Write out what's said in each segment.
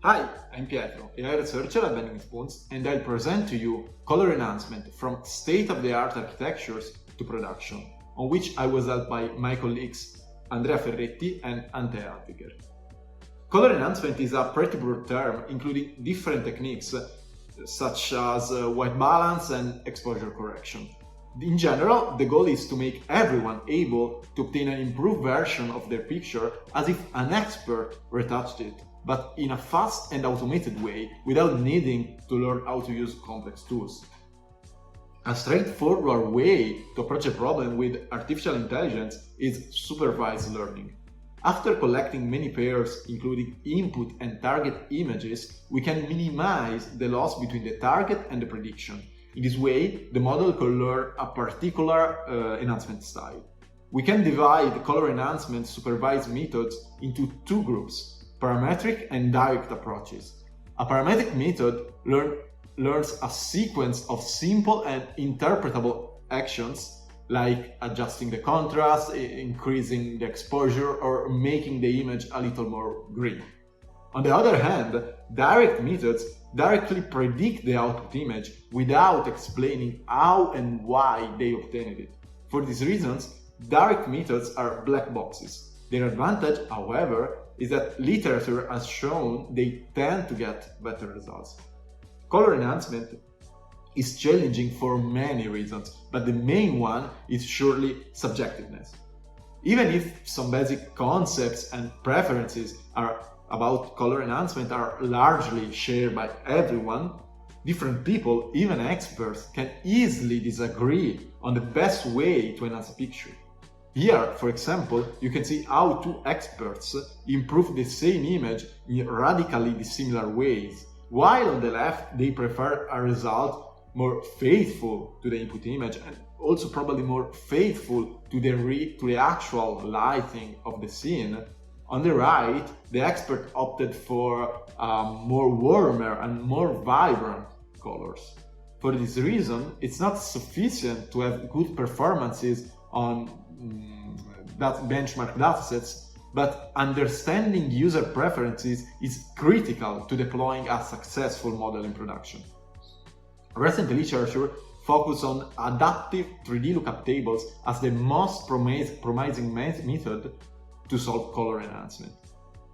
Hi, I'm Pietro, AI researcher at Bending Spoons, and I'll present to you color enhancement from state-of-the-art architectures to production, on which I was helped by my colleagues Andrea Ferretti and Antea Hadviger. Color enhancement is a pretty broad term, including different techniques such as white balance and exposure correction. In general, the goal is to make everyone able to obtain an improved version of their picture as if an expert retouched it, but in a fast and automated way without needing to learn how to use complex tools. A straightforward way to approach a problem with artificial intelligence is supervised learning. After collecting many pairs, including input and target images, we can minimize the loss between the target and the prediction. In this way, the model can learn a particular enhancement style. We can divide color enhancement supervised methods into two groups: parametric and direct approaches. A parametric method learns a sequence of simple and interpretable actions like adjusting the contrast, increasing the exposure, or making the image a little more green. On the other hand, direct methods directly predict the output image without explaining how and why they obtained it. For these reasons, direct methods are black boxes. Their advantage, however, is that literature has shown they tend to get better results. Color enhancement is challenging for many reasons, but the main one is surely subjectiveness. Even if some basic concepts and preferences about color enhancement are largely shared by everyone, different people, even experts, can easily disagree on the best way to enhance a picture. Here, for example, you can see how two experts improve the same image in radically dissimilar ways, while on the left they prefer a result more faithful to the input image and also probably more faithful to the actual lighting of the scene. On the right, the expert opted for more warmer and more vibrant colors. For this reason, it's not sufficient to have good performances on that benchmark datasets, but understanding user preferences is critical to deploying a successful model in production. Recent literature focus on adaptive 3D lookup tables as the most promising method to solve color enhancement.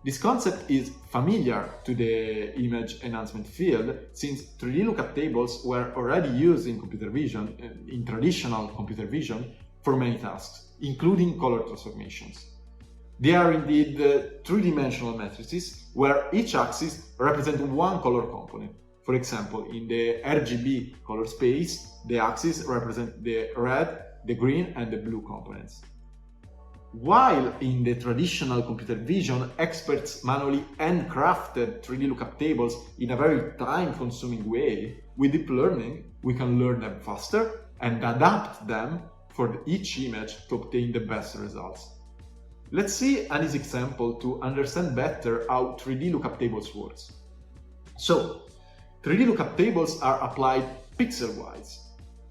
This concept is familiar to the image enhancement field, since 3D lookup tables were already used in computer vision, in traditional computer vision, for many tasks, including color transformations. They are indeed three-dimensional matrices where each axis represents one color component. For example, in the RGB color space, the axes represent the red, the green, and the blue components. While in the traditional computer vision, experts manually handcrafted 3D lookup tables in a very time-consuming way, with deep learning, we can learn them faster and adapt them for each image to obtain the best results. Let's see an easy example to understand better how 3D lookup tables works. So, 3D lookup tables are applied pixel-wise.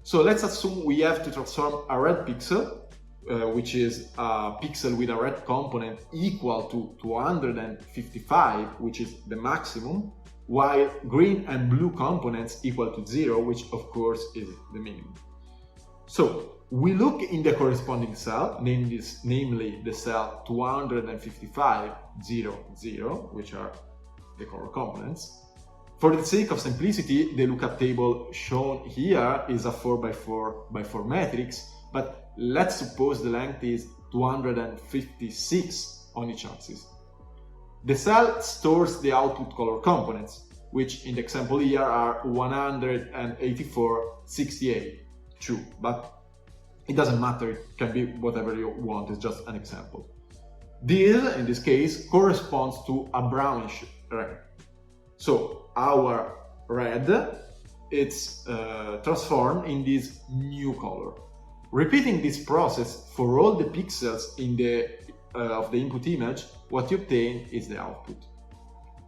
So let's assume we have to transform a red pixel, which is a pixel with a red component equal to 255, which is the maximum, while green and blue components equal to 0, which of course is the minimum. So we look in the corresponding cell, namely the cell 255, 0, 0, which are the color components. For the sake of simplicity, the lookup table shown here is a 4x4x4 matrix, but let's suppose the length is 256 on each axis. The cell stores the output color components, which in the example here are 184, 68, 2, but it doesn't matter, it can be whatever you want, it's just an example. This, in this case, corresponds to a brownish red. So our red, it's transformed in this new color. Repeating this process for all the pixels of the input image, what you obtain is the output.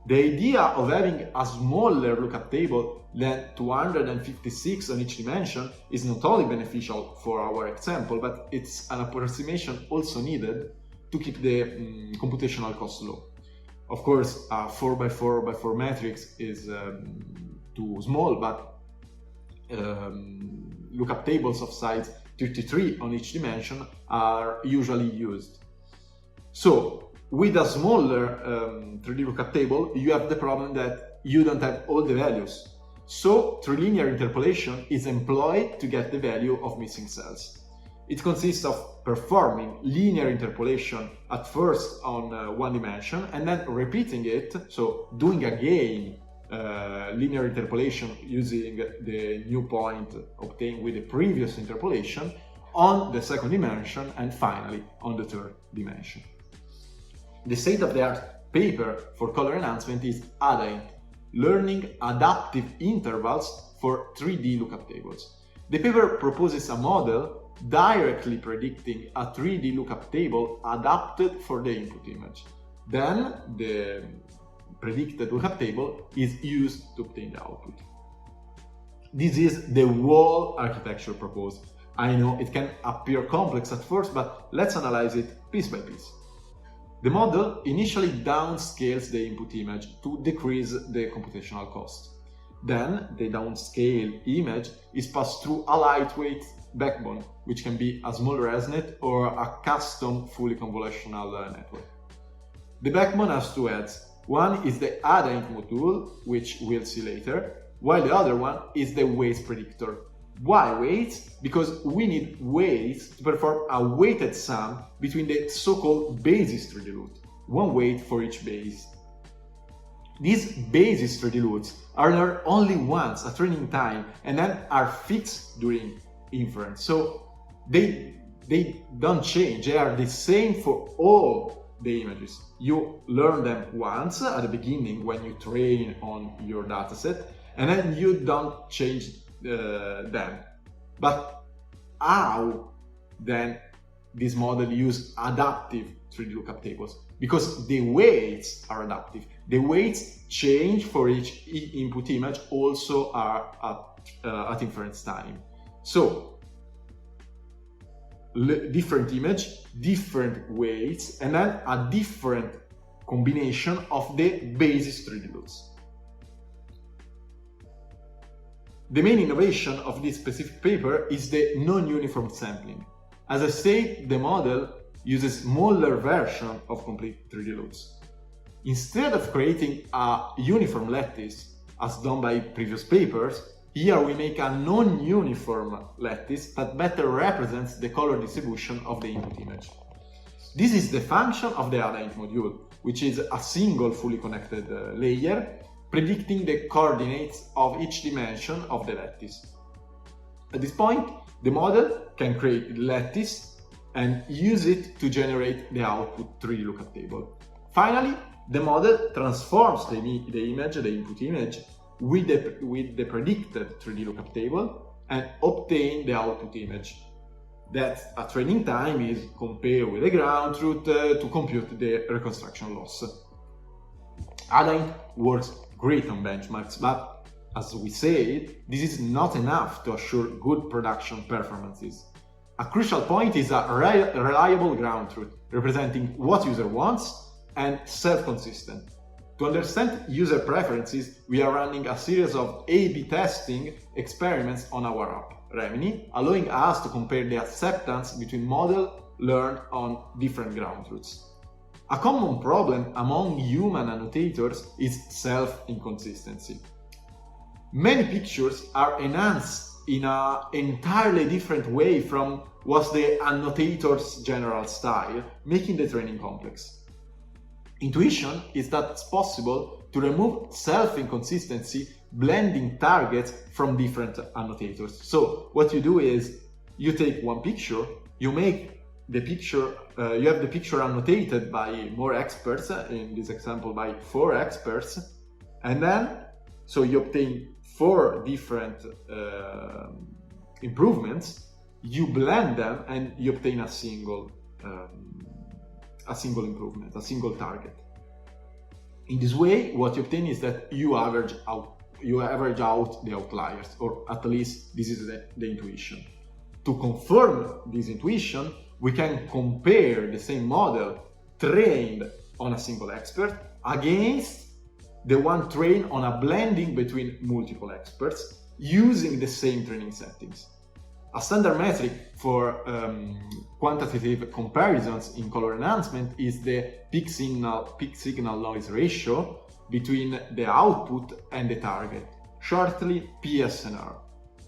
The idea of having a smaller lookup table than 256 on each dimension is not only beneficial for our example, but it's an approximation also needed to keep the computational cost low. Of course, a 4x4x4 matrix is too small, but lookup tables of size 33 on each dimension are usually used. So, with a smaller 3D lookup table, you have the problem that you don't have all the values. So, trilinear interpolation is employed to get the value of missing cells. It consists of performing linear interpolation at first on one dimension and then repeating it, so doing again linear interpolation using the new point obtained with the previous interpolation on the second dimension and finally on the third dimension. The state-of-the-art paper for color enhancement is ADAINT, Learning Adaptive Intervals for 3D Lookup Tables. The paper proposes a model directly predicting a 3D lookup table adapted for the input image. Then the predicted lookup table is used to obtain the output. This is the whole architecture proposed. I know it can appear complex at first, but let's analyze it piece by piece. The model initially downscales the input image to decrease the computational cost. Then the downscaled image is passed through a lightweight backbone, which can be a small ResNet or a custom fully convolutional network. The backbone has two heads. One is the ADAINT module, which we'll see later, while the other one is the weights predictor. Why weights? Because we need weights to perform a weighted sum between the so-called basis 3D loot, one weight for each base. These basis 3D loots are learned only once at training time and then are fixed during inference. So they don't change, they are the same for all the images. You learn them once at the beginning when you train on your dataset, and then you don't change them. But how then this model use adaptive 3D lookup tables? Because the weights are adaptive. The weights change for each input image, also are at inference time. So, different image, different weights, and then a different combination of the basis 3D loots. The main innovation of this specific paper is the non-uniform sampling. As I said, the model uses smaller version of complete 3D loots. Instead of creating a uniform lattice, as done by previous papers, here we make a non-uniform lattice that better represents the color distribution of the input image. This is the function of the ADAINT module, which is a single fully connected layer predicting the coordinates of each dimension of the lattice. At this point, the model can create the lattice and use it to generate the output 3D lookup table. Finally, the model transforms the image, the input image, with the predicted 3D lookup table and obtain the output image. That at training time is compared with the ground truth to compute the reconstruction loss. ADAINT works great on benchmarks, but as we said, this is not enough to assure good production performances. A crucial point is a reliable ground truth, representing what user wants and self-consistent. To understand user preferences, we are running a series of A/B testing experiments on our app, Remini, allowing us to compare the acceptance between models learned on different ground truths. A common problem among human annotators is self-inconsistency. Many pictures are enhanced in an entirely different way from what's the annotator's general style, making the training complex. Intuition is that it's possible to remove self-inconsistency blending targets from different annotators. So what you do is you take one picture, you make the picture, you have the picture annotated by more experts, in this example by 4 experts, and then so you obtain 4 different improvements, you blend them and you obtain a single improvement, a single target. In this way, what you obtain is that you average out the outliers, or at least this is the intuition. To confirm this intuition, we can compare the same model trained on a single expert against the one trained on a blending between multiple experts using the same training settings. A standard metric for quantitative comparisons in color enhancement is the peak signal noise ratio between the output and the target, shortly PSNR.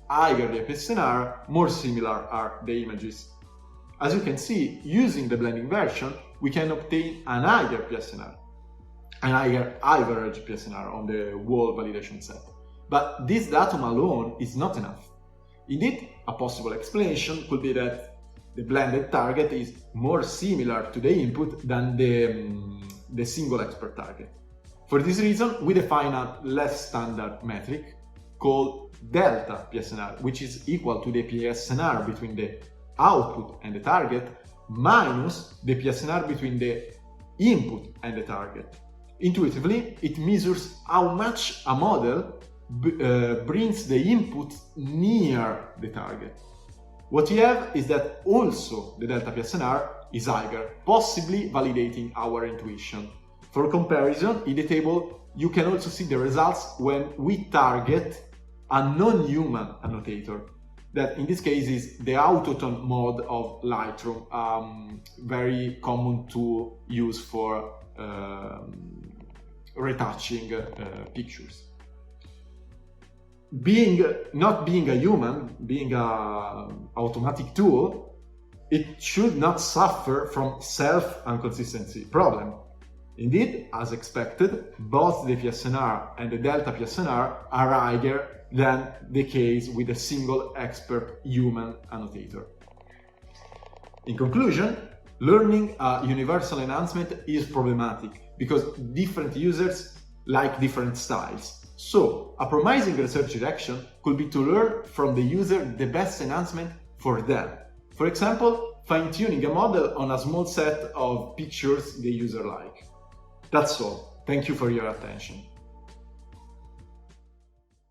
Higher the PSNR, more similar are the images. As you can see, using the blending version, we can obtain an higher PSNR, an higher average PSNR on the whole validation set. But this datum alone is not enough. Indeed, a possible explanation could be that the blended target is more similar to the input than the single expert target. For this reason, we define a less standard metric called delta PSNR, which is equal to the PSNR between the output and the target minus the PSNR between the input and the target. Intuitively, it measures how much a model brings the input near the target. What you have is that also the delta PSNR is higher, possibly validating our intuition. For comparison, in the table, you can also see the results when we target a non-human annotator, that in this case is the autotone mode of Lightroom, very common to use for retouching pictures. Not being a human, being an automatic tool, it should not suffer from self-inconsistency problem. Indeed, as expected, both the PSNR and the delta PSNR are higher than the case with a single expert human annotator. In conclusion, learning a universal enhancement is problematic because different users like different styles. So, a promising research direction could be to learn from the user the best enhancement for them. For example, fine-tuning a model on a small set of pictures the user like. That's all. Thank you for your attention.